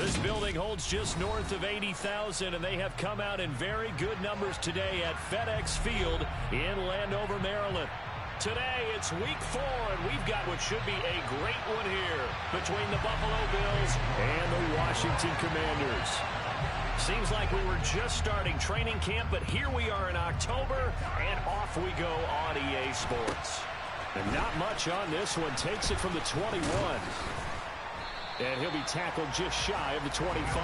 This building holds just north of 80,000, and they have come out in very good numbers today at FedEx Field in Landover, Maryland. Today, it's week 4, and we've got what should be a great one here between the Buffalo Bills and the Washington Commanders. Seems like we were just starting training camp, but here we are in October, and off we go on EA Sports. And not much on this one. Takes it from the 21. And he'll be tackled just shy of the 25.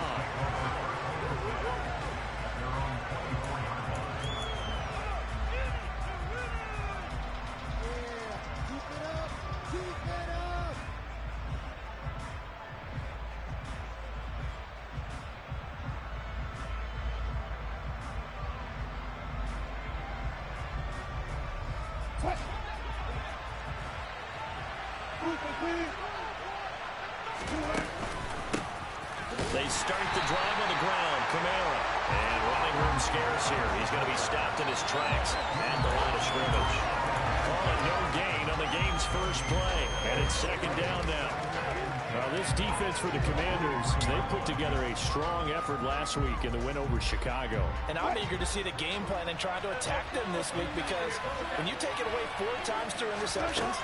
They start the drive on the ground. Kamara. And running room scarce here. He's going to be stopped in his tracks at the line of scrimmage. Calling no gain on the game's first play. And it's second down now. Well, this defense for the Commanders, they put together a strong effort last week in the win over Chicago. And I'm eager to see the game plan and try to attack them this week, because when you take it away 4 times through interceptions,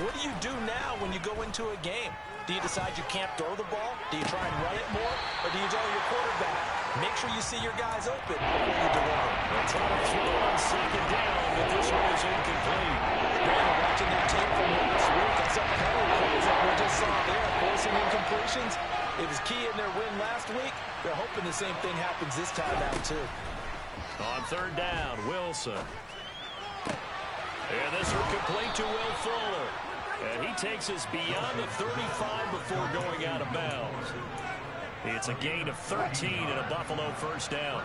what do you do now when you go into a game? Do you decide you can't throw the ball? Do you try and run it more? Or do you tell your quarterback, make sure you see your guys open before you deliver? They try to throw on second down, but this one is incomplete. Man, watching that tape from last week, I saw penalty plays that we just saw there, forcing incompletions. It was key in their win last week. They're hoping the same thing happens this time out, too. On third down, Wilson. And this one complete to Will Fuller. And he takes us beyond the 35 before going out of bounds. It's a gain of 13 and a Buffalo first down.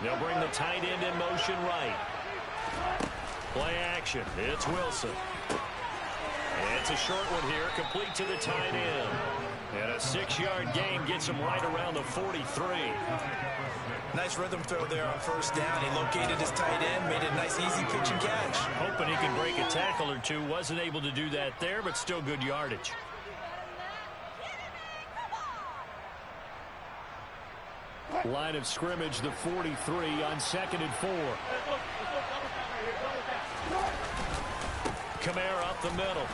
They'll bring the tight end in motion right. Play action. It's Wilson. And it's a short one here, complete to the tight end. And a 6-yard gain gets him right around the 43. Nice rhythm throw there on first down. He located his tight end, made it a nice easy pitch and catch. Hoping he can break a tackle or two. Wasn't able to do that there, but still good yardage. Line of scrimmage, the 43 on 2nd and 4. Kamara up the middle.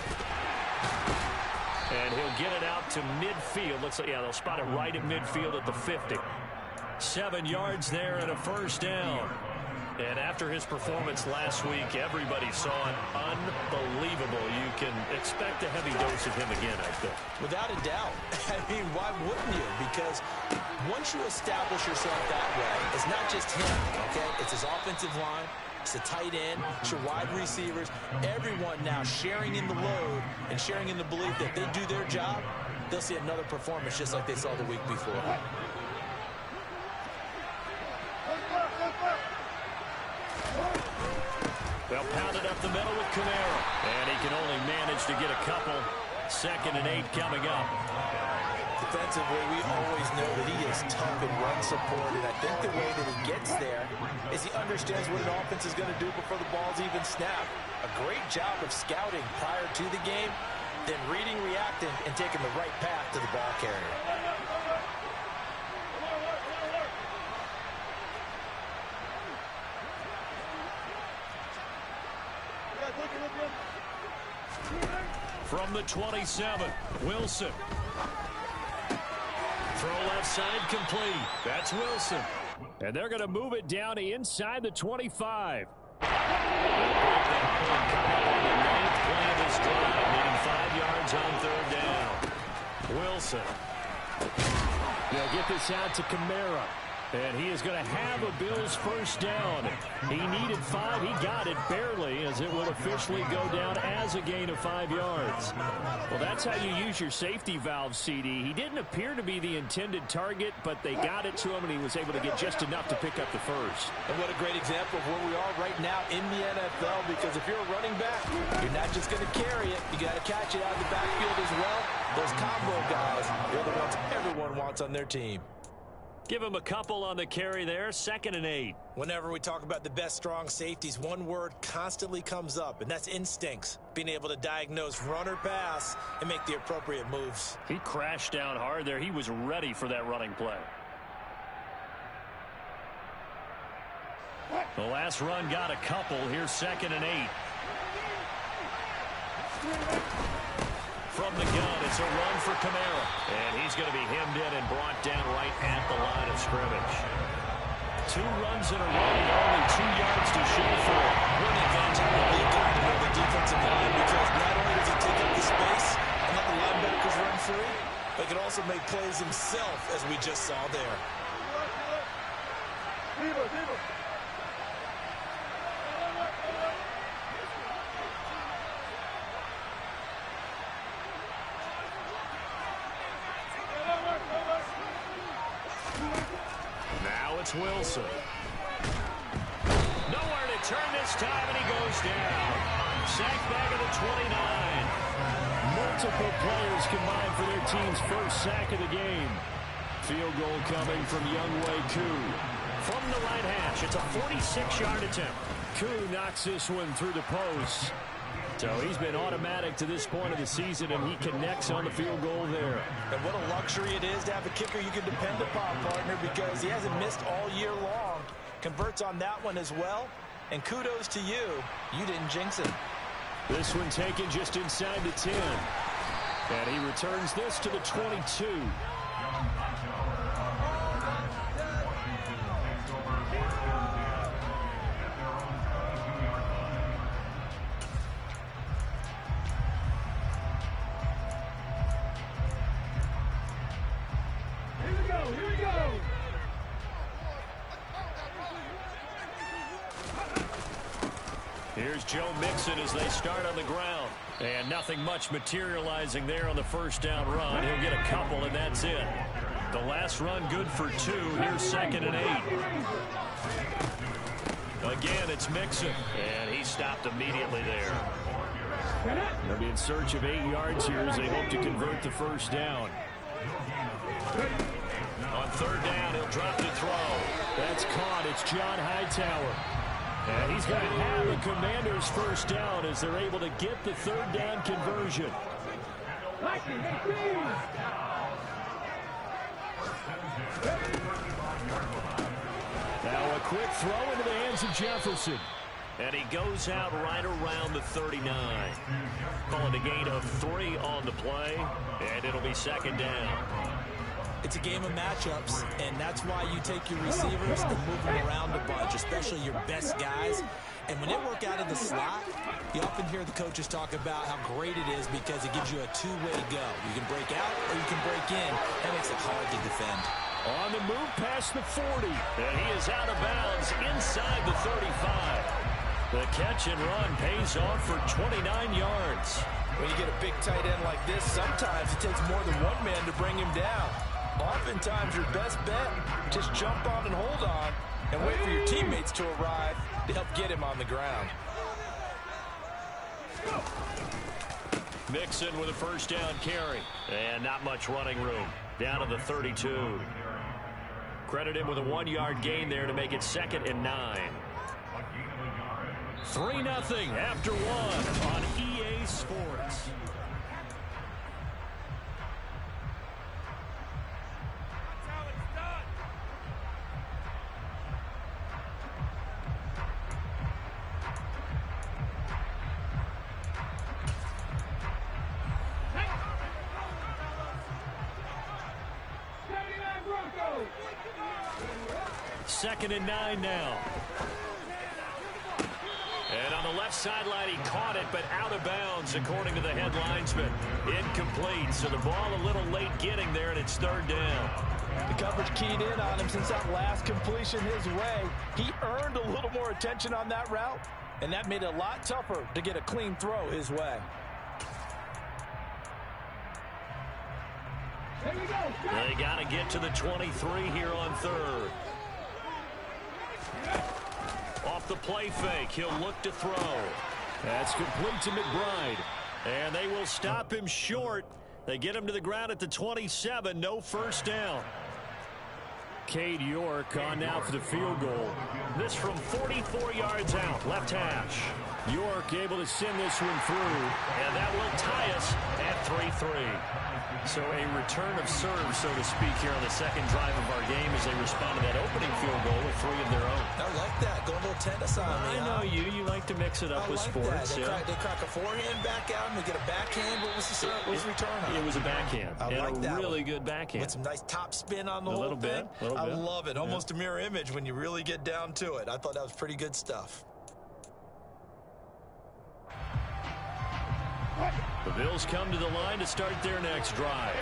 And he'll get it out to midfield. Looks like, yeah, they'll spot it right at midfield at the 50. 7 yards there and a first down. And after his performance last week, everybody saw it. Unbelievable. You can expect a heavy dose of him again, I think. Without a doubt. I mean, why wouldn't you? Because once you establish yourself that way, it's not just him, okay? It's his offensive line. It's the tight end. It's your wide receivers. Everyone now sharing in the load and sharing in the belief that they do their job, they'll see another performance just like they saw the week before. They'll pound it up the middle with Kamara. And he can only manage to get a couple. 2nd and 8 coming up. Defensively, we always know that he is tough and run support, and I think the way that he gets there is he understands what an offense is going to do before the ball's even snapped. A great job of scouting prior to the game, then reading, reacting, and taking the right path to the ball carrier. From the 27, Wilson. Throw left side complete. That's Wilson. And they're going to move it down to inside the 25. Needing 5 yards on third down. Wilson. They'll get this out to Kamara. And he is going to have a Bills first down. He needed 5. He got it barely, as it will officially go down as a gain of 5 yards. Well, that's how you use your safety valve, CD. He didn't appear to be the intended target, but they got it to him, and he was able to get just enough to pick up the first. And what a great example of where we are right now in the NFL, because if you're a running back, you're not just going to carry it. You got to catch it out of the backfield as well. Those combo guys, they're the ones everyone wants on their team. Give him a couple on the carry there, 2nd and 8. Whenever we talk about the best strong safeties, one word constantly comes up, and that's instincts. Being able to diagnose run or pass and make the appropriate moves. He crashed down hard there. He was ready for that running play. The last run got a couple. Here's 2nd and 8. From the gun, it's a run for Kamara. And he's going to be hemmed in and brought down right at the line of scrimmage. 2 runs in a row, only 2 yards to show for it. What an advantage of the big guy to know the defensive line, because not only does he take up the space and let the linebackers run free, but he can also make plays himself, as we just saw there. It's Wilson. Nowhere to turn this time, and he goes down. Sacked back at the 29. Multiple players combined for their team's first sack of the game. Field goal coming from Younghoe Koo. From the right hash, it's a 46-yard attempt. Koo knocks this one through the post. So he's been automatic to this point of the season, and he connects on the field goal there. And what a luxury it is to have a kicker you can depend upon, partner, because he hasn't missed all year long. Converts on that one as well. And kudos to you. You didn't jinx it. This one taken just inside the 10. And he returns this to the 22. Here's Joe Mixon as they start on the ground. And nothing much materializing there on the first down run. He'll get a couple, and that's it. The last run good for 2. Here's 2nd and 8. Again, it's Mixon. And he stopped immediately there. They'll be in search of 8 yards here as they hope to convert the first down. On 3rd down, he'll drop to throw. That's caught. It's John Hightower. And he's going to have the Commanders' first down as they're able to get the 3rd down conversion. Now a quick throw into the hands of Jefferson. And he goes out right around the 39. Calling a gain of 3 on the play. And it'll be 2nd down. It's a game of matchups, and that's why you take your receivers and move them around a bunch, especially your best guys. And when they work out of the slot, you often hear the coaches talk about how great it is because it gives you a two-way go. You can break out or you can break in. That makes it hard to defend. On the move past the 40, and he is out of bounds inside the 35. The catch and run pays off for 29 yards. When you get a big tight end like this, sometimes it takes more than one man to bring him down. Oftentimes, your best bet, just jump on and hold on and wait for your teammates to arrive to help get him on the ground. Mixon with a first down carry. And not much running room. Down to the 32. Credit him with a 1-yard gain there to make it 2nd and 9. 3-0 after 1 on EA Sports. Second and 9 now. And on the left sideline, he caught it, but out of bounds, according to the head linesman. Incomplete, so the ball a little late getting there, and it's 3rd down. The coverage keyed in on him since that last completion his way. He earned a little more attention on that route, and that made it a lot tougher to get a clean throw his way. They got to get to the 23 here on 3rd. Off the play fake, he'll look to throw. That's complete to McBride. And they will stop him short. They get him to the ground at the 27, no first down. Cade York on now for the field goal. This from 44 yards out, left hash. York able to send this one through, and that will tie us at 3-3. So a return of serve, so to speak, here on the second drive of our game as they respond to that opening field goal with 3 of their own. I like that. Go a little tennis on me. I know you. You like to mix it up with sports. They crack a forehand back out and they get a backhand. What was the return on? It was a backhand. I like that. Really good backhand. With some nice top spin on the whole thing. I love it. Almost a mirror image when you really get down to it. I thought that was pretty good stuff. The Bills come to the line to start their next drive.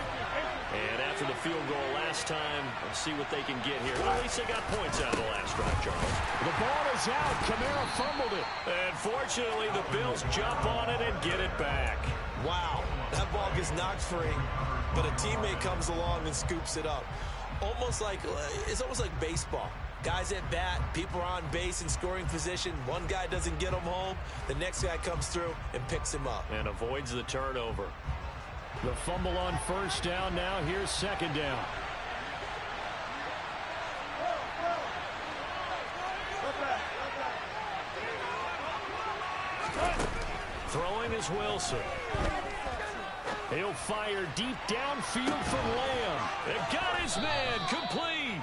And after the field goal last time, let's see what they can get here. Well, at least they got points out of the last drive, Charles. The ball is out. Kamara fumbled it. And fortunately, the Bills jump on it and get it back. Wow, that ball gets knocked free, but a teammate comes along and scoops it up. It's almost like baseball. Guys at bat, people are on base in scoring position. One guy doesn't get him home. The next guy comes through and picks him up. And avoids the turnover. The fumble on first down. Now here's second down. Throwing is Wilson. He'll fire deep downfield from Lamb. It got his man complete.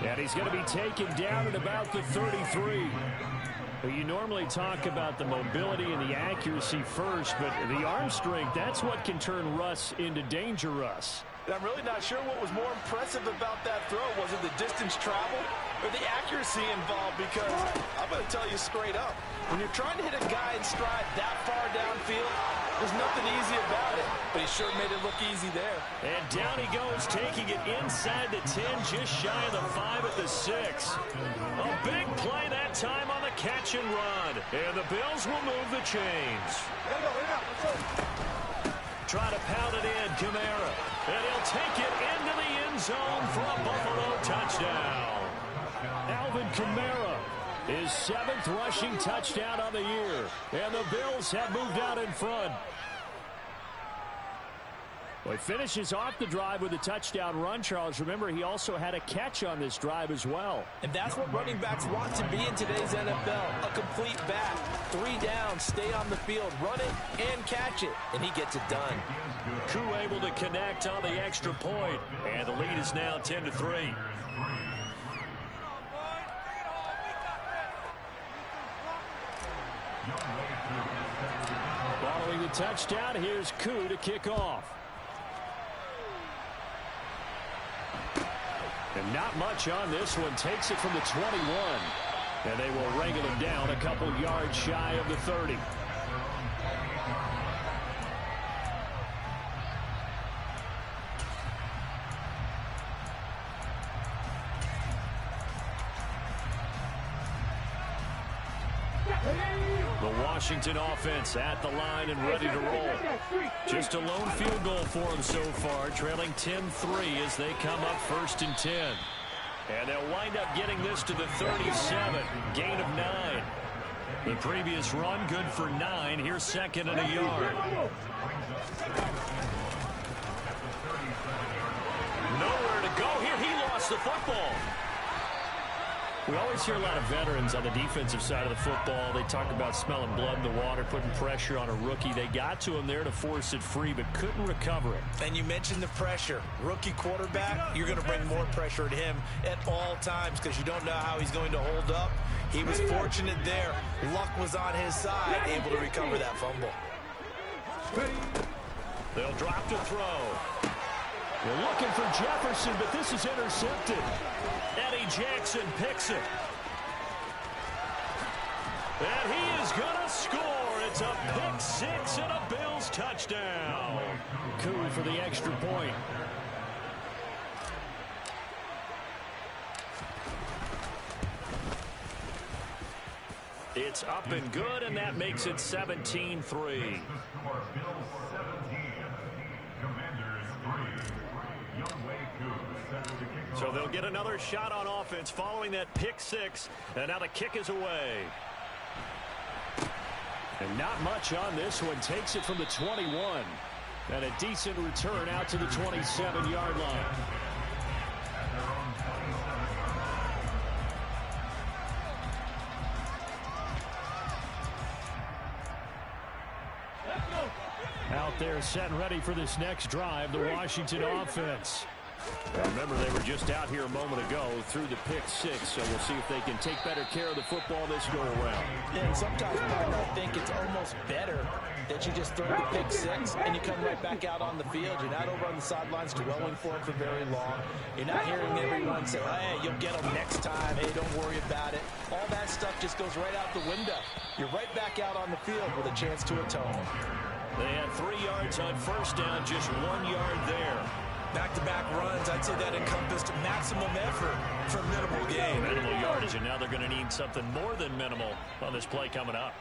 And he's going to be taken down at about the 33. Well, you normally talk about the mobility and the accuracy first, but the arm strength, that's what can turn Russ into Danger Russ. I'm really not sure what was more impressive about that throw. Was it the distance traveled or the accuracy involved? Because I'm going to tell you straight up, when you're trying to hit a guy in stride that far downfield, there's nothing easy about it. But he sure made it look easy there. And down he goes, taking it inside the 10, just shy of the 5 at the 6. A big play that time on the catch and run. And the Bills will move the chains. Try to pound it in, Kamara. And he'll take it into the end zone for a Buffalo touchdown. Alvin Kamara, his 7th rushing touchdown on the year. And the Bills have moved out in front. Well, he finishes off the drive with a touchdown run, Charles. Remember, he also had a catch on this drive as well. And that's what running backs want to be in today's NFL. A complete back. 3 downs, stay on the field, run it, and catch it. And he gets it done. Koo able to connect on the extra point. And the lead is now 10-3. Following the touchdown, here's Koo to kick off. And not much on this one. Takes it from the 21. And they will wrangle him down a couple yards shy of the 30. The Washington offense at the line and ready to roll. Just a lone field goal for them so far, trailing 10-3 as they come up 1st and 10. And they'll wind up getting this to the 37, gain of 9. The previous run good for 9. Here's 2nd and a yard. Nowhere to go here. He lost the football. We always hear a lot of veterans on the defensive side of the football. They talk about smelling blood in the water, putting pressure on a rookie. They got to him there to force it free, but couldn't recover it. And you mentioned the pressure. Rookie quarterback, you're going to bring more pressure at him at all times because you don't know how he's going to hold up. He was fortunate there. Luck was on his side, able to recover that fumble. They'll drop to throw. They're looking for Jefferson, but this is intercepted. Eddie Jackson picks it. And he is going to score. It's a pick 6 and a Bills touchdown. Koo for the extra point. It's up and good, and that makes it 17-3. So they'll get another shot on offense following that pick 6. And now the kick is away. And not much on this one. Takes it from the 21. And a decent return out to the 27-yard line. out there set and ready for this next drive, the Washington offense. Remember, they were just out here a moment ago through the pick six, so we'll see if they can take better care of the football this go-around. Yeah, and sometimes I think it's almost better that you just throw the pick six and you come right back out on the field. You're not over on the sidelines dwelling for it for very long. You're not hearing everyone say, hey, you'll get them next time. Hey, don't worry about it. All that stuff just goes right out the window. You're right back out on the field with a chance to atone. They had 3 yards on first down, just 1 yard there. Back-to-back runs, I'd say that encompassed maximum effort for minimal gain. Minimal yardage, and now they're going to need something more than minimal on this play coming up.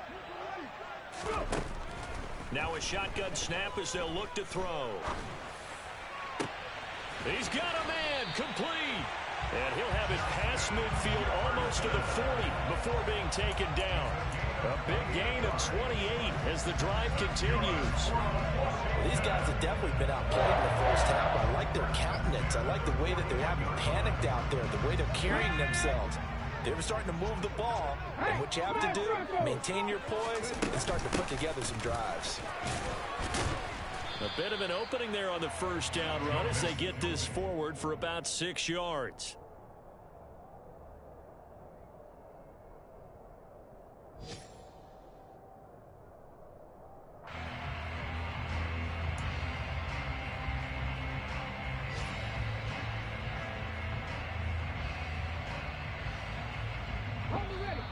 Now a shotgun snap as they'll look to throw. He's got a man, complete. And he'll have it past midfield almost to the 40 before being taken down. A big gain of 28 as the drive continues. These guys have definitely been outplayed in the first half. I like their countenance. I like the way that they haven't panicked out there, the way they're carrying themselves. They were starting to move the ball, and what you have to do, maintain your poise and start to put together some drives. A bit of an opening there on the first down run as they get this forward for about 6 yards.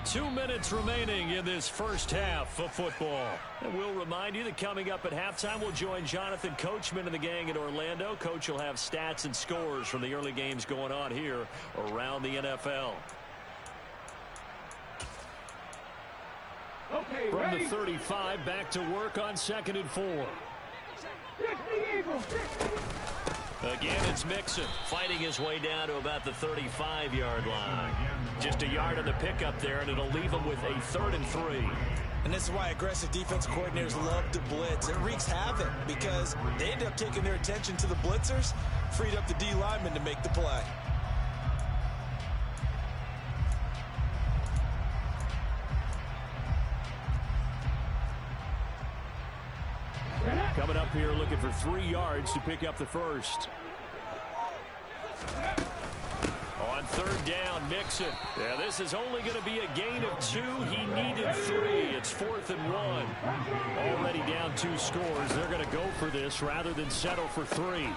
Two minutes remaining in this first half of football. And we'll remind you that coming up at halftime, we'll join Jonathan Coachman and the gang in Orlando. Coach will have stats and scores from the early games going on here around the NFL. Okay, from ready? the 35, back to work on 2nd and 4. Again, it's Mixon fighting his way down to about the 35-yard line. Just a yard on the pickup there, and it'll leave him with a 3rd and 3. And this is why aggressive defensive coordinators love to blitz. It wreaks havoc because they end up taking their attention to the blitzers, freed up the D lineman to make the play. Coming up here looking for 3 yards to pick up the first. On 3rd down, Mixon. Yeah, this is only going to be a gain of 2. He needed 3. It's 4th and 1. Already down 2 scores. They're going to go for this rather than settle for 3.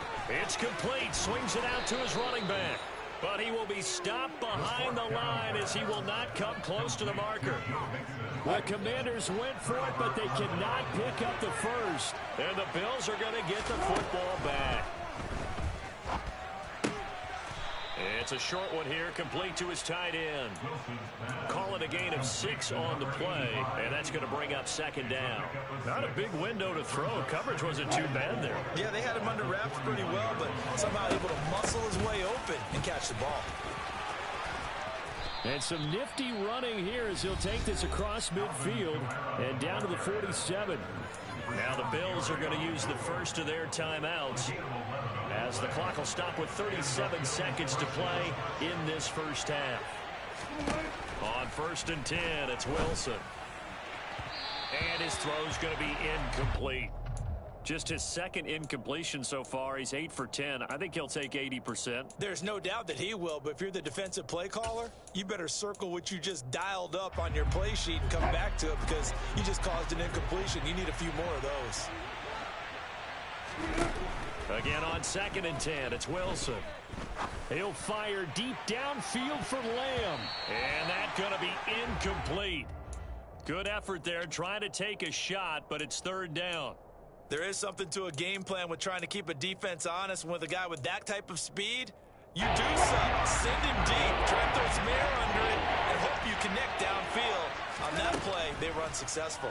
It's complete. Swings it out to his running back. But he will be stopped behind the line as he will not come close to the marker. The Commanders went for it, but they cannot pick up the first. And the Bills are going to get the football back. It's a short one here, complete to his tight end. Call it a gain of 6 on the play, and that's going to bring up 2nd down. Not a big window to throw. Coverage wasn't too bad there. Yeah, they had him under wraps pretty well, but somehow able to muscle his way open and catch the ball. And some nifty running here as he'll take this across midfield and down to the 47. Now the Bills are going to use the first of their timeouts as the clock will stop with 37 seconds to play in this first half. On 1st and 10, it's Wilson. And his throw's going to be incomplete. Just his 2nd incompletion so far. He's 8 for 10. I think he'll take 80%. There's no doubt that he will, but if you're the defensive play caller, you better circle what you just dialed up on your play sheet and come back to it because you just caused an incompletion. You need a few more of those. Again on 2nd and 10, it's Wilson. He'll fire deep downfield for Lamb. And that's going to be incomplete. Good effort there trying to take a shot, but it's 3rd down. There is something to a game plan with trying to keep a defense honest. With a guy with that type of speed, you do something. Send him deep. Try to throw some air under it and hope you connect downfield. On that play, they were unsuccessful.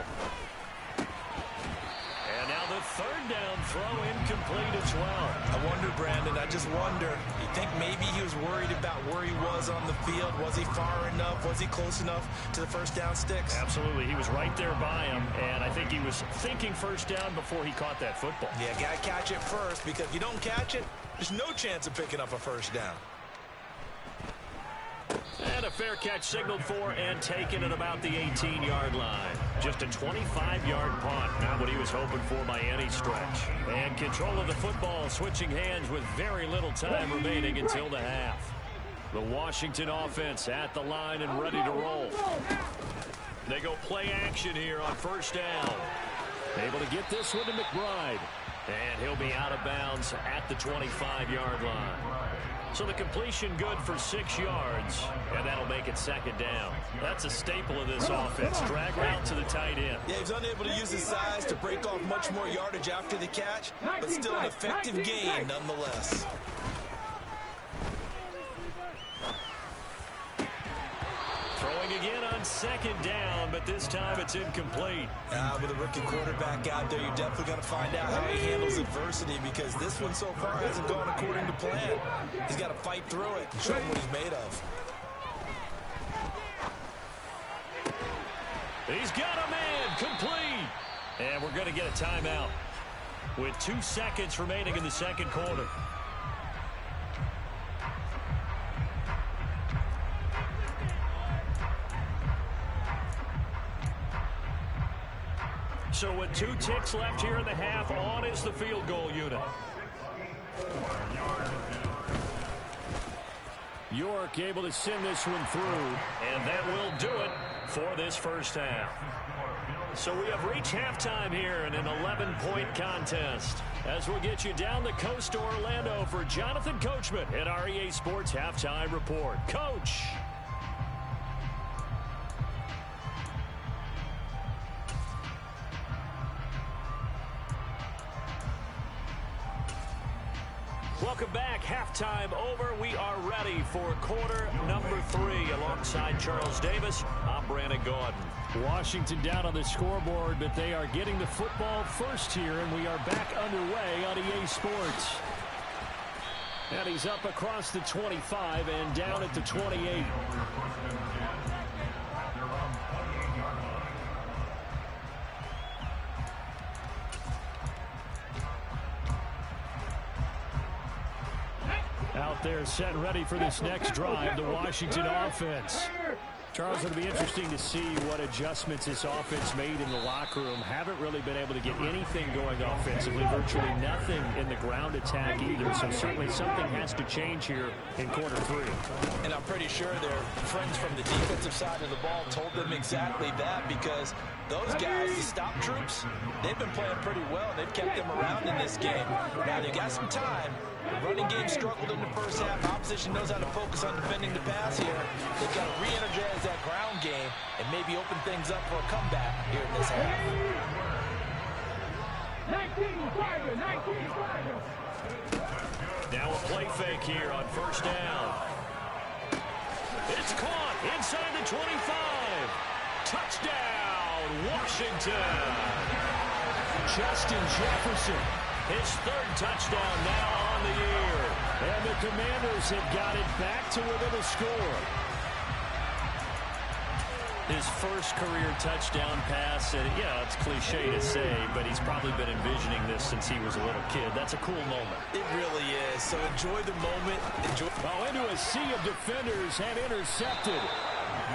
And now the 3rd down throw incomplete as well. I wonder, Brandon, I just wonder. You think maybe he was worried about where he was on the field? Was he far enough? Was he close enough to the first down sticks? Absolutely. He was right there by him, and I think he was thinking first down before he caught that football. Yeah, got to catch it first, because if you don't catch it, there's no chance of picking up a first down. And a a fair catch signaled for and taken at about the 18-yard line. Just a 25-yard punt. Not what he was hoping for by any stretch. And control of the football switching hands with very little time remaining until the half. The Washington offense at the line and ready to roll. They go play action here on first down. Able to get this one to McBride. And he'll be out of bounds at the 25-yard line. So the completion good for 6 yards, and that'll make it second down. That's a staple of this offense. Drag route to the tight end. Yeah, he's unable to use his size to break off much more yardage after the catch, but still an effective gain nonetheless. Throwing again on second down, but this time it's incomplete. With a rookie quarterback out there, you're definitely going to find out how he handles adversity, because this one so far hasn't gone according to plan. He's got to fight through it and show him what he's made of. He's got a man, complete. And we're going to get a timeout with 2 seconds remaining in the second quarter. So with 2 ticks left here in the half, on is the field goal unit. York able to send this one through, and that will do it for this first half. So we have reached halftime here in an 11-point contest. As we'll get you down the coast to Orlando for Jonathan Coachman at our EA Sports Halftime Report. Coach. Welcome back. Halftime over. We are ready for quarter number 3. Alongside Charles Davis, I'm Brandon Gaudin. Washington down on the scoreboard, but they are getting the football first here, and we are back underway on EA Sports. And he's up across the 25 and down at the 28. Out there set and ready for this next drive, the Washington offense. Charles, it'll be interesting to see what adjustments this offense made in the locker room. Haven't really been able to get anything going offensively, virtually nothing in the ground attack either. So certainly something has to change here in quarter 3. And I'm pretty sure their friends from the defensive side of the ball told them exactly that, because those guys, the stop troops, they've been playing pretty well. They've kept them around in this game. Now they've got some time. The running game struggled in the first half. Opposition knows how to focus on defending the pass here. They've got to re-energize that ground game and maybe open things up for a comeback here in this half. 19-5. Now a play fake here on first down. It's caught inside the 25. Touchdown, Washington. Justin Jefferson, his 3rd touchdown now on the year. And the Commanders have got it back to within a score. His first career touchdown pass, and yeah, it's cliche to say, but he's probably been envisioning this since he was a little kid. That's a cool moment. It really is. So enjoy the moment. Into a sea of defenders and intercepted.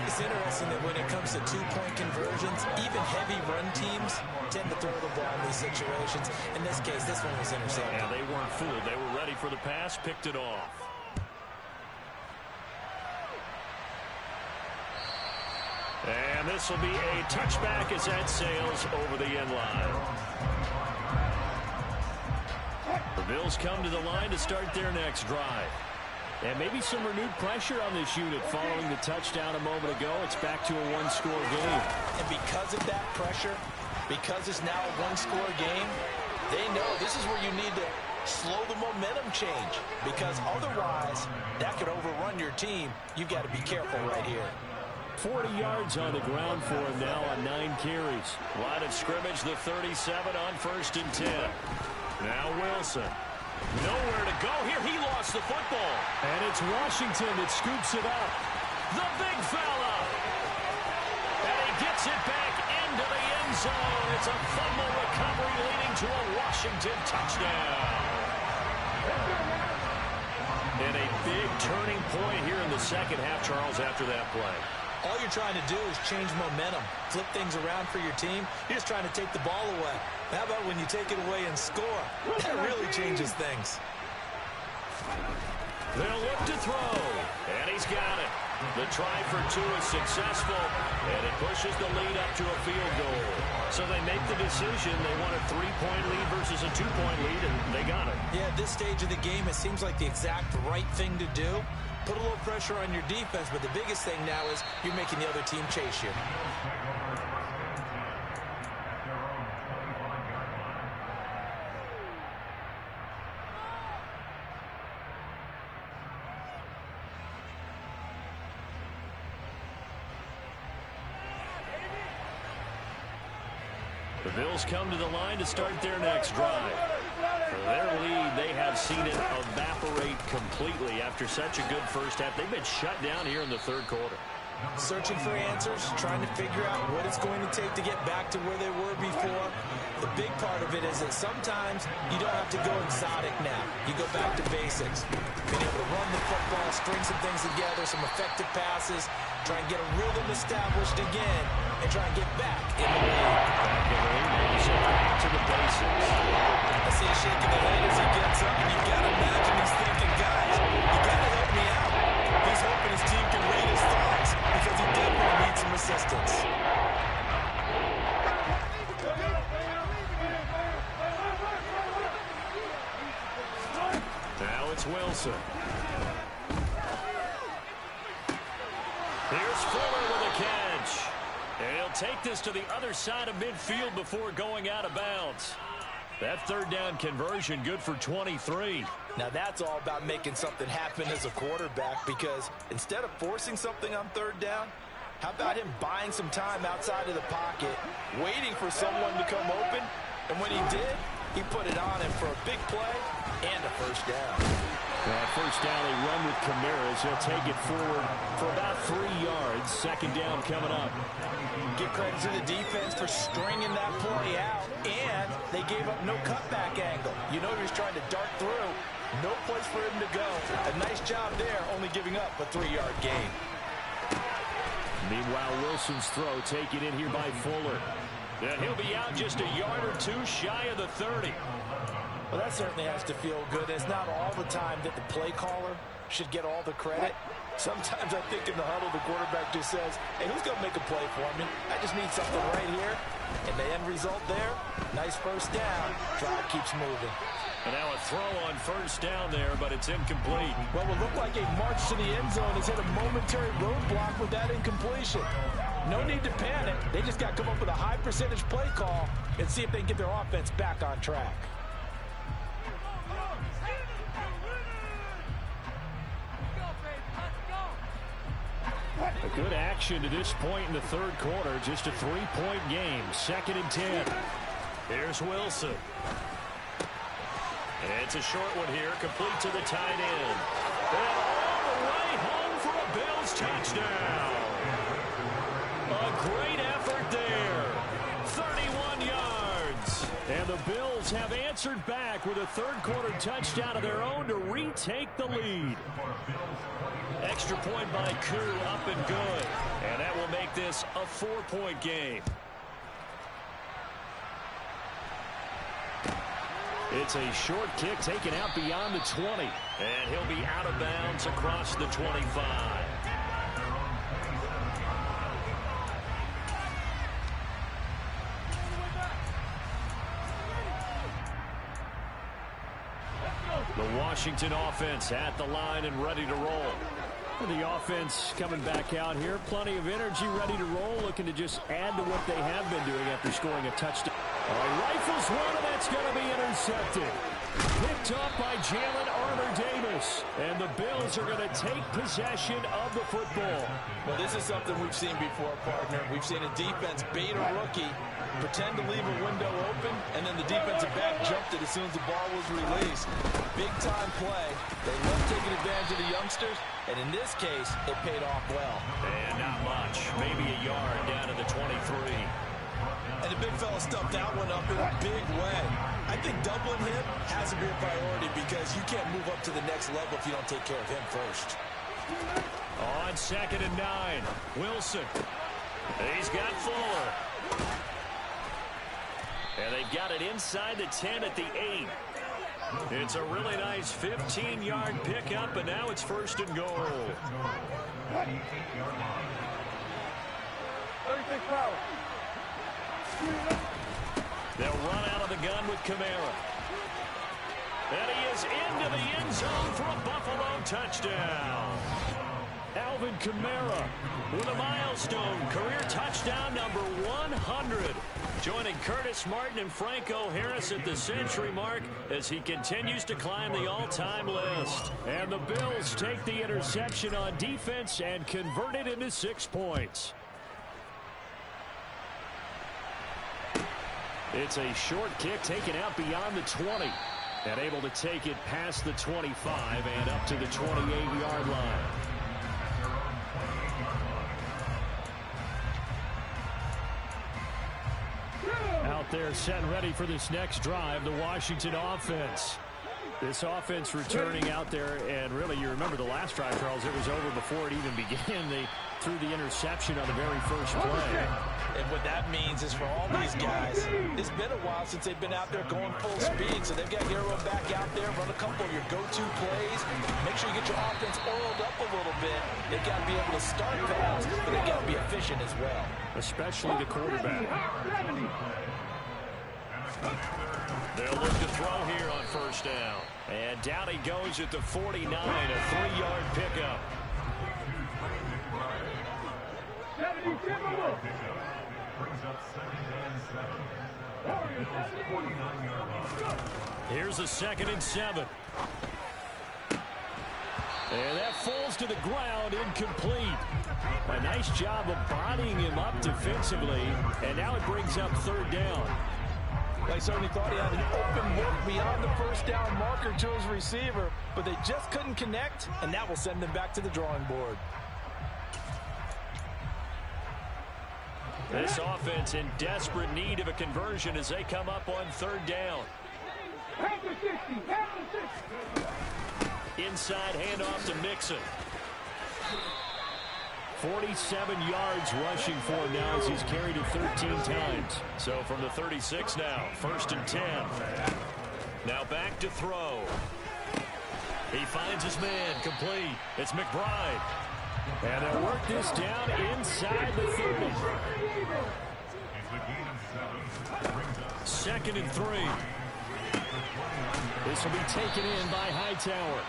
It's interesting that when it comes to 2-point conversions, even heavy run teams tend to throw the ball in these situations. In this case, this one was intercepted. Yeah, they weren't fooled. They were ready for the pass, picked it off. And this will be a touchback as that sails over the end line. The Bills come to the line to start their next drive. And maybe some renewed pressure on this unit following the touchdown a moment ago. It's back to a 1-score game. And because of that pressure, because it's now a 1-score game, they know this is where you need to slow the momentum change, because otherwise that could overrun your team. You've got to be careful right here. 40 yards on the ground for him now on 9 carries. Line of scrimmage, the 37 on 1st and 10. Now Wilson. Nowhere to go here. He lost the football. And it's Washington that scoops it up. The big fella. And he gets it back into the end zone. It's a fumble recovery leading to a Washington touchdown. And a big turning point here in the second half, Charles, after that play. All you're trying to do is change momentum, flip things around for your team. You're just trying to take the ball away. How about when you take it away and score? That really changes things. They'll look to throw, and he's got it. The try for two is successful, and it pushes the lead up to a field goal. So they make the decision. They want a 3-point lead versus a 2-point lead, and they got it. Yeah, at this stage of the game, it seems like the exact right thing to do. Put a little pressure on your defense, but the biggest thing now is you're making the other team chase you. The Bills come to the line to start their next drive. For their lead, they have seen it evaporate completely after such a good first half. They've been shut down here in the third quarter. Searching for answers, trying to figure out what it's going to take to get back to where they were before. The big part of it is that sometimes you don't have to go exotic now. You go back to basics. Being able to run the football, string some things together, some effective passes, try and get a rhythm established again, and try and get back in the lead. Back to the basics. I see him shaking the head as he gets up, and you've got to imagine he's thinking, guys, you got to help me out. He's hoping his team can read his thoughts because he definitely needs some assistance. Now it's Wilson. Here's Fuller with a catch. And he'll take this to the other side of midfield before going out of bounds. That third down conversion good for 23. Now that's all about making something happen as a quarterback, because instead of forcing something on third down, how about him buying some time outside of the pocket, waiting for someone to come open, and when he did, he put it on him for a big play and a first down. First down, they run with Camaras. He'll take it forward for about 3 yards. Second down coming up. Give credit to the defense for stringing that play out, and they gave up no cutback angle. You know he was trying to dart through. No place for him to go. A nice job there, only giving up a 3-yard gain. Meanwhile, Wilson's throw taken in here by Fuller. And he'll be out just a yard or two shy of the 30. Well, that certainly has to feel good. It's not all the time that the play caller should get all the credit. Sometimes I think in the huddle, the quarterback just says, hey, who's going to make a play for me? I just need something right here. And the end result there, nice first down. Drive keeps moving. And now a throw on first down there, but it's incomplete. Well, it looked like a march to the end zone has hit a momentary roadblock with that incompletion. No need to panic. They just got to come up with a high percentage play call and see if they can get their offense back on track. A good action to this point in the third quarter. Just a 3-point game. 2nd and 10. Here's Wilson. It's a short one here. Complete to the tight end. And all the way home for a Bills touchdown. A great effort there. 31 yards. And the Bills have answered back with a third quarter touchdown of their own to retake the lead. Extra point by Koo, up and good. And that will make this a 4-point game. It's a short kick taken out beyond the 20. And he'll be out of bounds across the 25. The Washington offense at the line and ready to roll. The offense coming back out here. Plenty of energy, ready to roll, looking to just add to what they have been doing after scoring a touchdown. Rifles one, and that's going to be intercepted. Picked up by Jalen Armour-Davis. And the Bills are going to take possession of the football. Well, this is something we've seen before, partner. We've seen a defense bait a rookie, pretend to leave a window open, and then the defensive back jumped it as soon as the ball was released. Big-time play. They love taking advantage of the youngsters, and in this case, it paid off well. And not much. Maybe a yard down to the 23. And the big fella stuffed that one up in a big way. I think doubling him has to be a priority because you can't move up to the next level if you don't take care of him first. On 2nd and 9, Wilson. He's got Fuller. And they've got it inside the 10 at the 8. It's a really nice 15-yard pickup, and now it's 1st and goal. 36 power. They'll run out of the gun with Kamara. And he is into the end zone for a Buffalo touchdown. Alvin Kamara with a milestone career touchdown number 100. Joining Curtis Martin and Franco Harris at the century mark as he continues to climb the all-time list. And the Bills take the interception on defense and convert it into 6 points. It's a short kick taken out beyond the 20. And able to take it past the 25 and up to the 28-yard line. Out there set and ready for this next drive, the Washington offense. This offense returning out there, and really you remember the last drive, Charles, it was over before it even began. They threw the interception on the very first play. And what that means is for all these guys, it's been a while since they've been out there going full speed, so they've got to get everyone back out there, run a couple of your go-to plays, make sure you get your offense oiled up a little bit. They've got to be able to start fast, but they've got to be efficient as well. Especially the quarterback. They'll look to throw here on 1st down. And down he goes at the 49, a 3-yard pickup. Here's a 2nd and 7. And that falls to the ground, incomplete. A nice job of bodying him up defensively, and now it brings up 3rd down. They certainly thought he had an open look beyond the 1st down marker to his receiver, but they just couldn't connect, and that will send them back to the drawing board. This offense in desperate need of a conversion as they come up on 3rd down. Inside handoff to Mixon. 47 yards rushing for him now as he's carried it 13 times. So from the 36 now, 1st and 10. Now back to throw. He finds his man, complete. It's McBride. And they'll work this down inside the 30. 2nd and 3. This will be taken in by Hightower.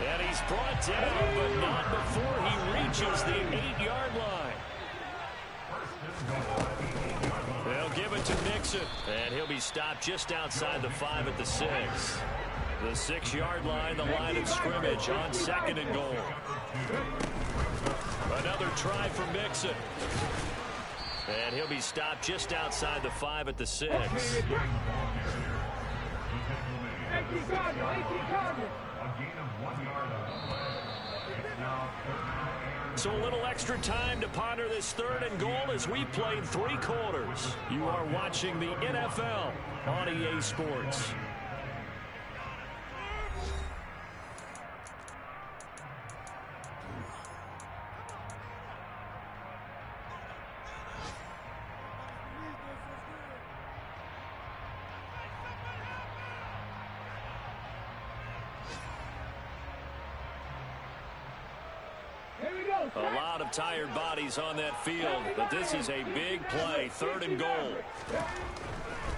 And he's brought down, but not before he reaches the 8-yard line. They'll give it to Mixon. And he'll be stopped just outside the 5 at the 6. The 6-yard line, the line of scrimmage on 2nd and goal. Another try for Mixon. And he'll be stopped just outside the 5 at the 6. So a little extra time to ponder this 3rd and goal as we played 3 quarters. You are watching the NFL on EA Sports. A lot of tired bodies on that field, but this is a big play, 3rd and goal.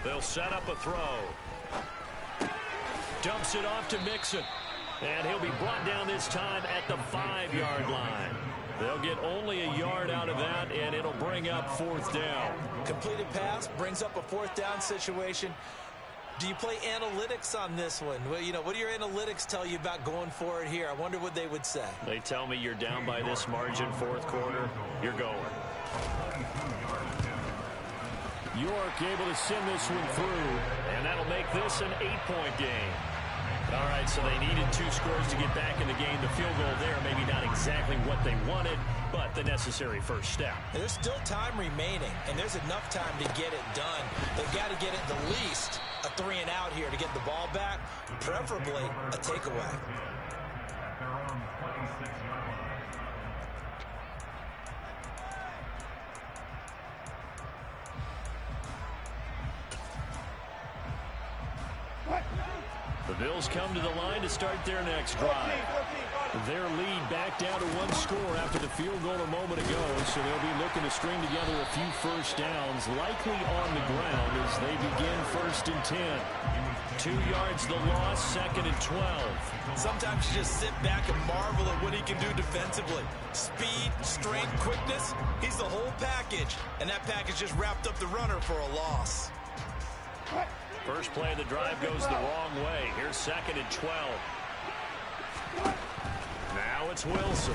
They'll set up a throw. Dumps it off to Mixon. And he'll be brought down this time at the 5-yard line. They'll get only a yard out of that, and it'll bring up 4th down. Completed pass brings up a 4th down situation. Do you play analytics on this one? Well, you know, what do your analytics tell you about going for it here? I wonder what they would say. They tell me you're down by this margin, 4th quarter. You're going. York able to send this one through, and that'll make this an 8-point game. All right, so they needed 2 scores to get back in the game. The field goal there, maybe not exactly what they wanted, but the necessary first step. There's still time remaining, and there's enough time to get it done. They've got to get it the least a 3-and-out here to get the ball back, preferably a takeaway. The Bills come to the line to start their next drive. Their lead back down to 1 score after the field goal a moment ago, so they'll be looking to string together a few first downs, likely on the ground as they begin 1st and 10. 2 yards the loss, 2nd and 12. Sometimes you just sit back and marvel at what he can do defensively. Speed, strength, quickness, he's the whole package, and that package just wrapped up the runner for a loss. First play of the drive goes the wrong way. Here's 2nd and 12. Now it's Wilson.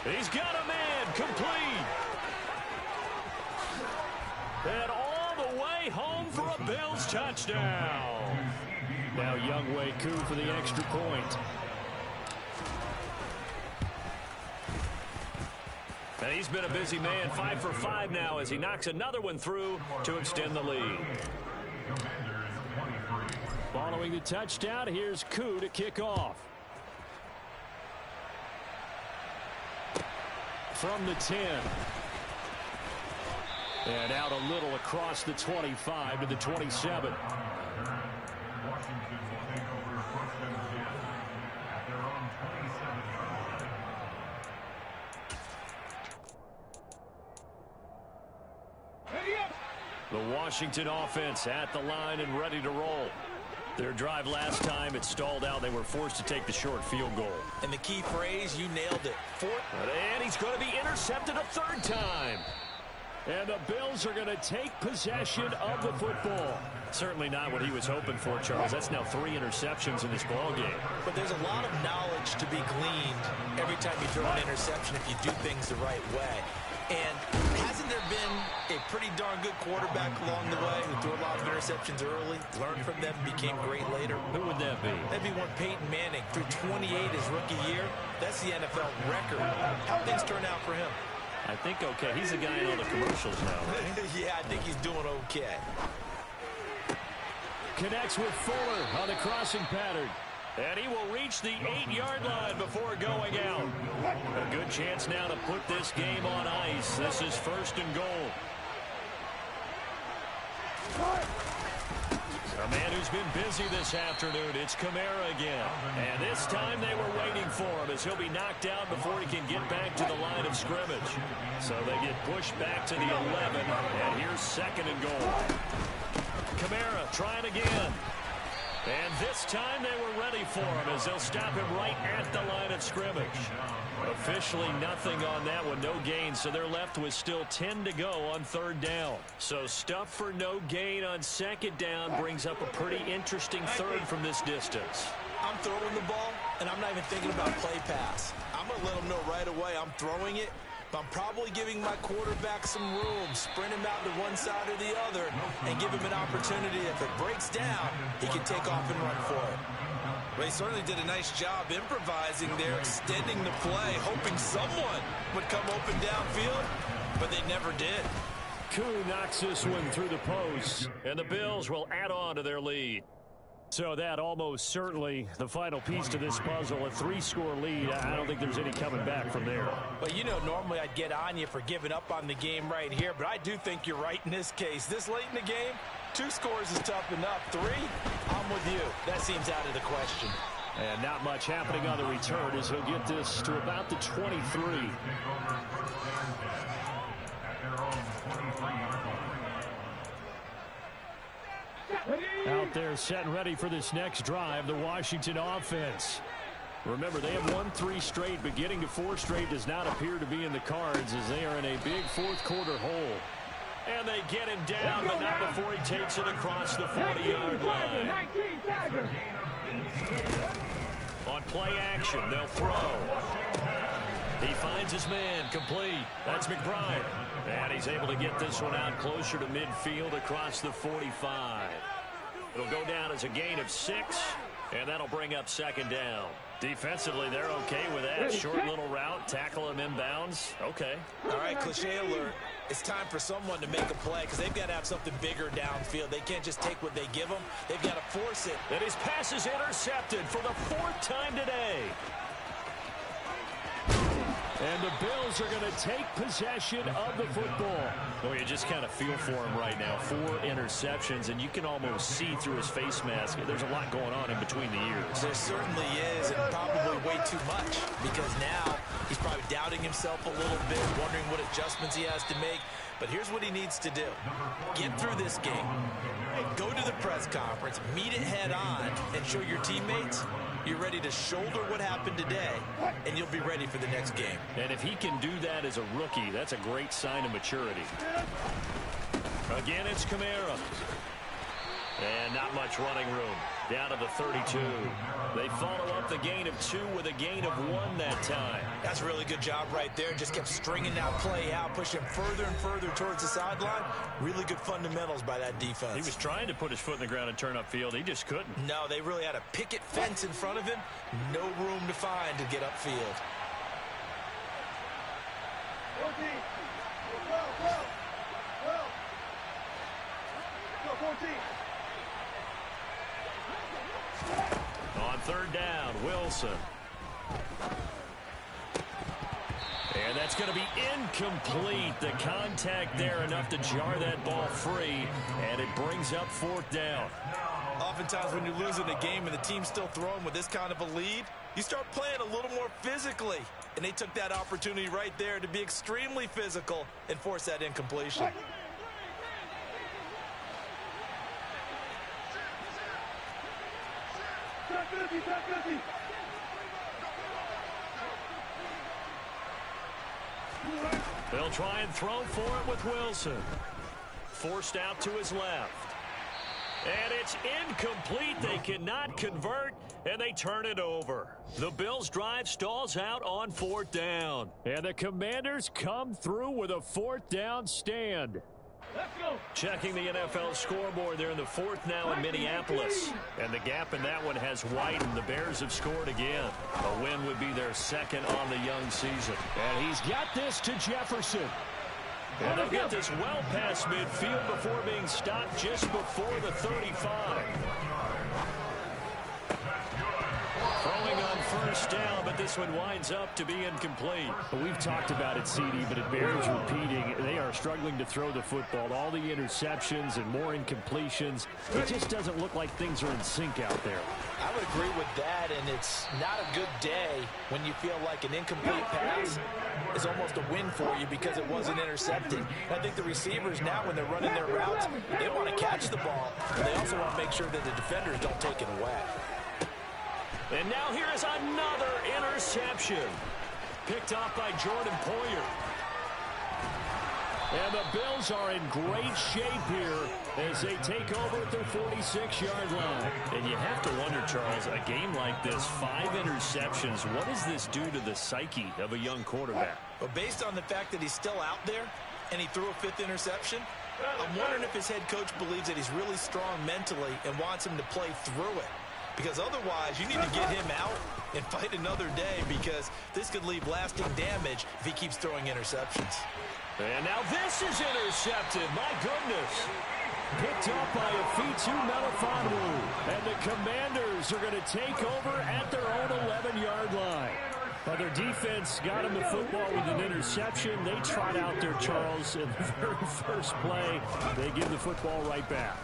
He's got a man, complete. And all the way home for a Bills touchdown. Now Younghoe Koo for the extra point. And he's been a busy man, 5 for 5 now as he knocks another one through to extend the lead. Following the touchdown, here's Koo to kick off. From the 10. And out a little across the 25 to the 27. The Washington offense at the line and ready to roll. Their drive last time, it stalled out. They were forced to take the short field goal. And the key phrase, you nailed it. And he's going to be intercepted a 3rd time. And the Bills are going to take possession of the football. Certainly not what he was hoping for, Charles. That's now 3 interceptions in this ball game. But there's a lot of knowledge to be gleaned every time you throw an interception if you do things the right way. And hasn't there been a pretty darn good quarterback along the way who threw a lot of interceptions early, learned from them, became great later? Who would that be? That'd be one Peyton Manning. Threw 28 his rookie year. That's the NFL record. How things turn out for him? I think okay. He's the guy in all the commercials now, right? Yeah, I think he's doing okay. Connects with Fuller on the crossing pattern. And he will reach the 8-yard line before going out. A good chance now to put this game on ice. This is 1st and goal. A man who's been busy this afternoon, it's Kamara again. And this time they were waiting for him as he'll be knocked out before he can get back to the line of scrimmage. So they get pushed back to the 11, and here's 2nd and goal. Kamara trying again. And this time they were ready for him as they'll stop him right at the line of scrimmage. Officially nothing on that one, no gain, so they're left with still 10 to go on 3rd down. So stuff for no gain on 2nd down brings up a pretty interesting 3rd from this distance. I'm throwing the ball, and I'm not even thinking about play pass. I'm going to let them know right away I'm throwing it. I'm probably giving my quarterback some room, sprint him out to one side or the other, and give him an opportunity. If it breaks down, he can take off and run for it. Well, he certainly did a nice job improvising there, extending the play, hoping someone would come open downfield, but they never did. Koo knocks this one through the post, and the Bills will add on to their lead. So that almost certainly the final piece to this puzzle, a 3-score lead. I don't think there's any coming back from there. But, you know, normally I'd get on you for giving up on the game right here, but I do think you're right in this case. This late in the game, 2 scores is tough enough. 3, I'm with you. That seems out of the question. And not much happening on the return as he'll get this to about the 23. Out there set and ready for this next drive, the Washington offense. Remember, they have won 3 straight, but getting to 4 straight does not appear to be in the cards as they are in a big 4th quarter hole. And they get him down, but not before he takes it across the 40-yard line. On play action, they'll throw. He finds his man, complete. That's McBride. And he's able to get this one out closer to midfield across the 45. It'll go down as a gain of 6, and that'll bring up second down. Defensively, they're okay with that. Short little route, tackle him inbounds. Okay. All right, cliche alert. It's time for someone to make a play because they've got to have something bigger downfield. They can't just take what they give them. They've got to force it. And his pass is intercepted for the 4th time today. And the Bills are going to take possession of the football. Oh, you just kind of feel for him right now. 4 interceptions, and you can almost see through his face mask. There's a lot going on in between the ears. There certainly is, and probably way too much, because now he's probably doubting himself a little bit, wondering what adjustments he has to make. But here's what he needs to do. Get through this game. Go to the press conference, meet it head on, and show your teammates you're ready to shoulder what happened today, and you'll be ready for the next game. And if he can do that as a rookie, that's a great sign of maturity. Again, it's Kamara. And not much running room. Down to the 32. They follow up the gain of 2 with a gain of 1 that time. That's a really good job right there. Just kept stringing that play out, pushing further and further towards the sideline. Really good fundamentals by that defense. He was trying to put his foot in the ground and turn upfield. He just couldn't. No, they really had a picket fence in front of him. No room to find to get upfield. 14. 14. On 3rd down, Wilson. And that's going to be incomplete. The contact there enough to jar that ball free, and it brings up 4th down. Oftentimes when you're losing a game and the team's still throwing with this kind of a lead, you start playing a little more physically. And they took that opportunity right there to be extremely physical and force that incompletion. They'll try and throw for it with Wilson. Forced out to his left. And it's incomplete. They cannot convert, and they turn it over. The Bills' drive stalls out on 4th down. And the Commanders come through with a 4th down stand. Let's go. Checking the NFL scoreboard, they're in the 4th now in Minneapolis. And the gap in that one has widened. The Bears have scored again. A win would be their 2nd on the young season. And he's got this to Jefferson. And they'll get this well past midfield before being stopped just before the 35. Throwing on 1st down, but this one winds up to be incomplete. Well, we've talked about it, CD, but it bears repeating. They are struggling to throw the football. All the interceptions and more incompletions. It just doesn't look like things are in sync out there. I would agree with that, and it's not a good day when you feel like an incomplete pass is almost a win for you because it wasn't intercepted. I think the receivers now, when they're running their routes, they want to catch the ball, but they also want to make sure that the defenders don't take it away. And now here is another interception. Picked off by Jordan Poyer. And the Bills are in great shape here as they take over at their 46-yard line. And you have to wonder, Charles, a game like this, 5 interceptions, what does this do to the psyche of a young quarterback? But based on the fact that he's still out there and he threw a 5th interception, I'm wondering if his head coach believes that he's really strong mentally and wants him to play through it. Because otherwise, you need to get him out and fight another day because this could leave lasting damage if he keeps throwing interceptions. And now this is intercepted. My goodness. Picked up by Afitu Melifonwu. And the Commanders are going to take over at their own 11-yard line. Well, their defense got him the football with an interception. They trot out there, Charles, in the very first play. They give the football right back.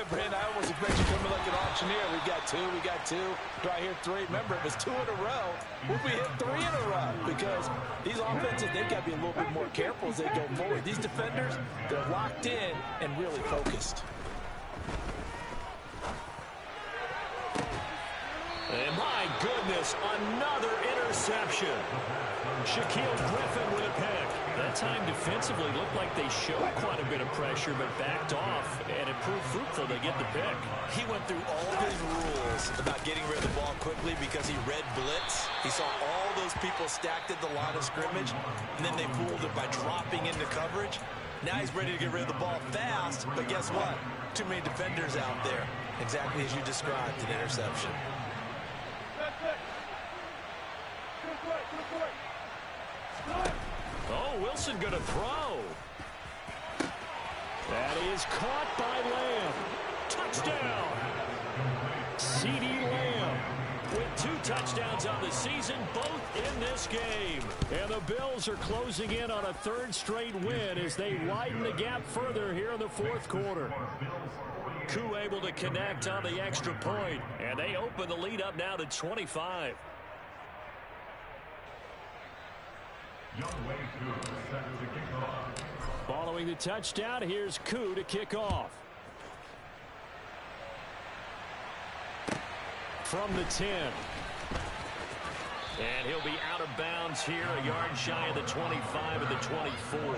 Brandon, I almost expect you coming like an auctioneer. We got two. Do I hear 3? Remember, it was 2 in a row. Would we hit 3 in a row? Because these offenses, they've got to be a little bit more careful as they go forward. These defenders, they're locked in and really focused. And my goodness, another interception. Shaquille Griffin with a pick. That time defensively looked like they showed quite a bit of pressure but backed off, and it proved fruitful to get the pick. He went through all of his rules about getting rid of the ball quickly because he read blitz. He saw all those people stacked at the line of scrimmage, and then they fooled him by dropping into coverage. Now he's ready to get rid of the ball fast, but guess what? Too many defenders out there. Exactly as you described, an interception. Oh, Wilson going to throw. That is caught by Lamb. Touchdown. CeeDee Lamb with 2 touchdowns on the season, both in this game. And the Bills are closing in on a 3rd straight win as they widen the gap further here in the 4th quarter. Koo able to connect on the extra point, and they open the lead up now to 25. Following the touchdown, here's Koo to kick off. From the 10. And he'll be out of bounds here, a yard shy of the 25 of the 24.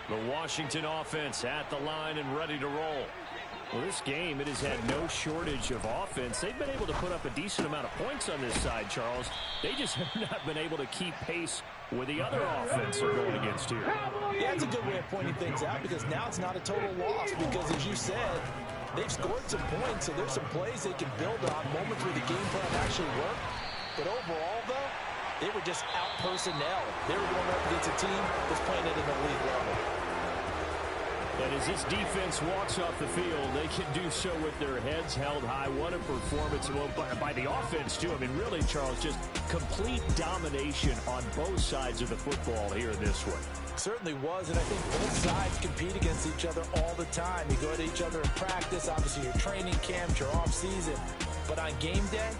The Washington offense at the line and ready to roll. Well, this game, it has had no shortage of offense. They've been able to put up a decent amount of points on this side, Charles. They just have not been able to keep pace with the other offense they're going against here. Yeah, it's a good way of pointing things out because now it's not a total loss because, as you said, they've scored some points, so there's some plays they can build on, moments where the game plan actually worked. But overall, though, they were just out-personnel. They were going up against a team that's playing at an elite level. And as this defense walks off the field, they can do so with their heads held high. What a performance by the offense, too. I mean, really, Charles, just complete domination on both sides of the football here in this one. Certainly was, and I think both sides compete against each other all the time. You go to each other in practice, obviously your training camps, your off-season. But on game day,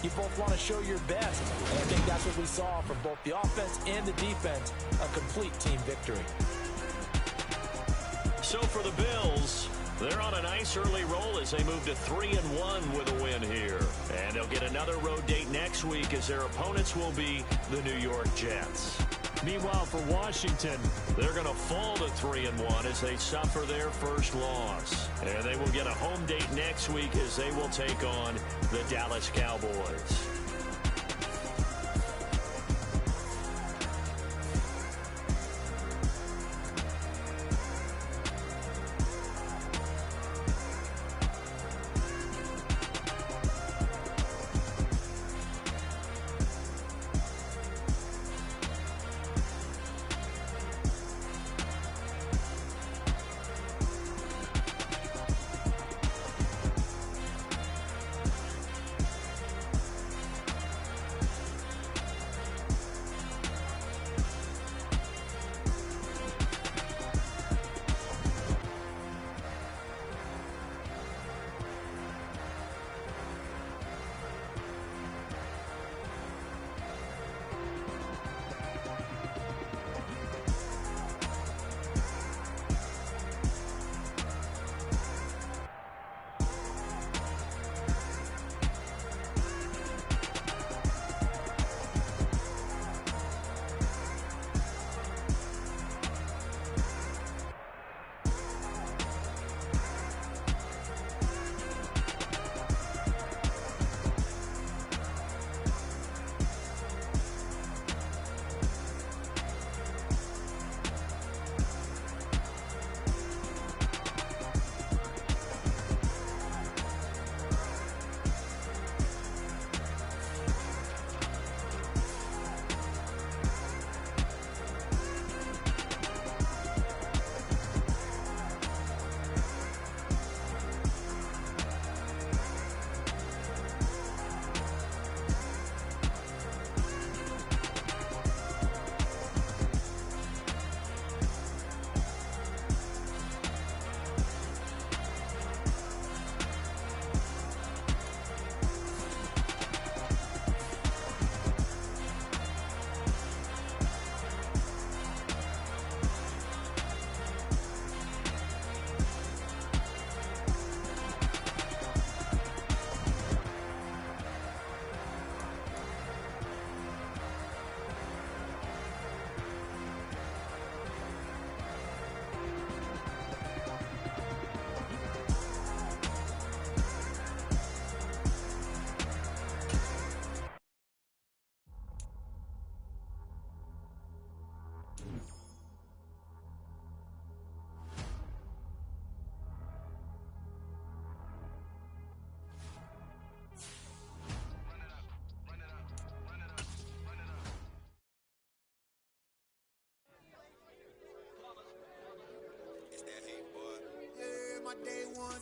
you both want to show your best. And I think that's what we saw from both the offense and the defense, a complete team victory. So for the Bills, they're on a nice early roll as they move to 3-1 with a win here. And they'll get another road date next week as their opponents will be the New York Jets. Meanwhile, for Washington, they're going to fall to 3-1 as they suffer their first loss. And they will get a home date next week as they will take on the Dallas Cowboys.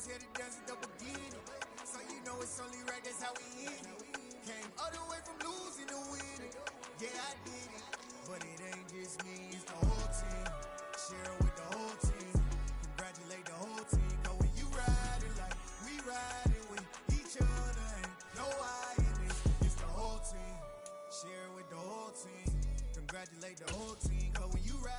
was here to dance at the beginning. So you know it's only right, that's how we end it. Came all the way from losing to winning. Yeah, I did it. But it ain't just me, it's the whole team. Share it with the whole team. Congratulate the whole team. Cause when you ride it like we ride it with each other, ain't no I in it. It's the whole team. Share it with the whole team. Congratulate the whole team. Cause when you ride.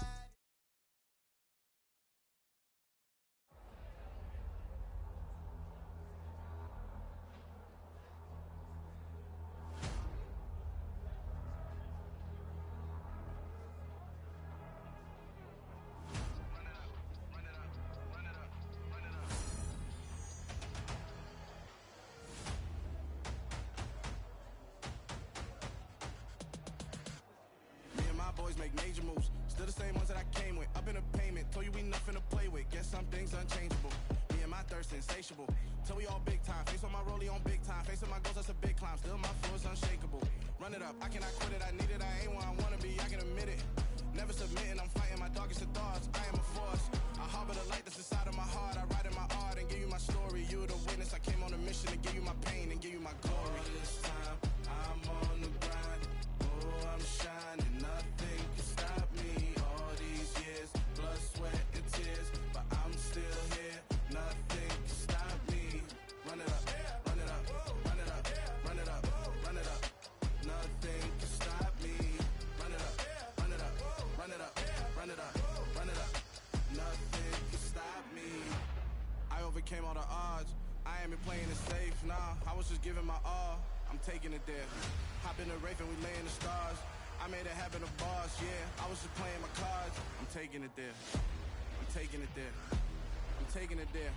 Boys make major moves, still the same ones that I came with. Up in the payment, told you we nothing to play with. Guess some things unchangeable. Me and my thirst insatiable. Till we all big time. Face on my rollie on big time. Facing my goals, that's a big climb. Still my floor is unshakable. Run it up, I cannot quit it. I need it, I ain't where I wanna be. I can admit it. Never submitting, I'm fighting my darkest of thoughts. I am a force. I harbor the light that's inside of my heart. I write in my art and give you my story. You the witness. I came on a mission to give you my pain and give you my glory. All this time, I'm on the grind. Oh, I'm shining. Nothing can stop me. All these years, blood, sweat, and tears, but I'm still here. Nothing can stop me. Run it up, run it up, run it up, run it up, run it up. Nothing can stop me. Run it up, run it up, run it up, run it up, run it up. Nothing can stop me. I overcame all the odds. I ain't been playing it safe, nah. I was just giving my all. I'm taking it there. Hop in the Wraith and we lay in the stars. I made it happen, the boss, yeah. I was just playing my cards. I'm taking it there. I'm taking it there. I'm taking it there.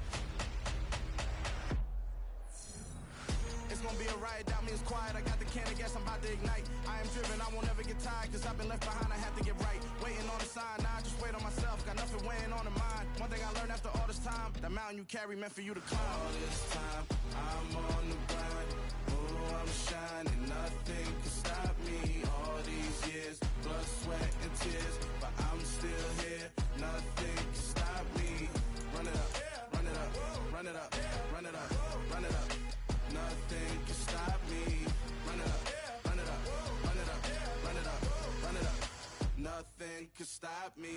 It's gonna be a riot, doubt me it's quiet. I got the can of gas, I'm about to ignite. I am driven, I won't ever get tired, cause I've been left behind, I have to get right. Waiting on the sign, now I just wait on myself. Got nothing weighing on the mind. One thing I learned after all this time, the mountain you carry meant for you to climb. All this time, I'm on the grind. Oh, I'm shining, nothing can stop me. All these years, blood, sweat, and tears, but I'm still here. Nothing can stop me. Run it up, run it up, run it up, run it up, run it up. Nothing can stop me. Run it up, run it up, run it up, run it up, run it up. Nothing can stop me.